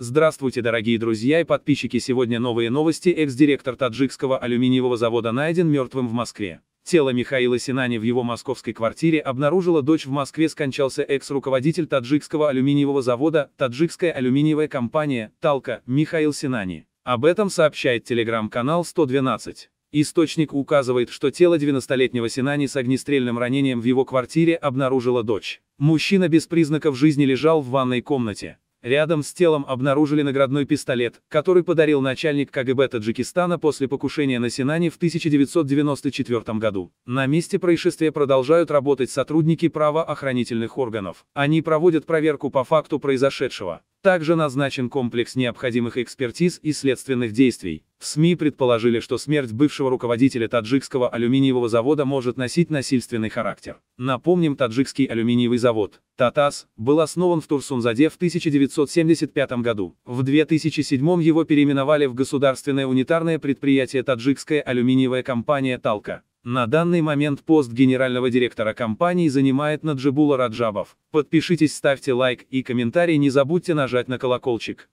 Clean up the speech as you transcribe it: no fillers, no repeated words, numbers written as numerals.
Здравствуйте, дорогие друзья и подписчики! Сегодня новые новости. Экс-директор таджикского алюминиевого завода найден мертвым в Москве. Тело Михаила Синани в его московской квартире обнаружила дочь. В Москве скончался экс-руководитель таджикского алюминиевого завода, таджикская алюминиевая компания, Талка, Михаил Синани. Об этом сообщает телеграм-канал 112. Источник указывает, что тело 90-летнего Синани с огнестрельным ранением в его квартире обнаружила дочь. Мужчина без признаков жизни лежал в ванной комнате. Рядом с телом обнаружили наградной пистолет, который подарил начальник КГБ Таджикистана после покушения на Синани в 1994 году. На месте происшествия продолжают работать сотрудники правоохранительных органов. Они проводят проверку по факту произошедшего. Также назначен комплекс необходимых экспертиз и следственных действий. В СМИ предположили, что смерть бывшего руководителя таджикского алюминиевого завода может носить насильственный характер. Напомним, таджикский алюминиевый завод «Татас» был основан в Турсунзаде в 1975 году. В 2007 его переименовали в государственное унитарное предприятие таджикская алюминиевая компания «Талка». На данный момент пост генерального директора компании занимает Наджибулла Раджабов. Подпишитесь, ставьте лайк и комментарий, не забудьте нажать на колокольчик.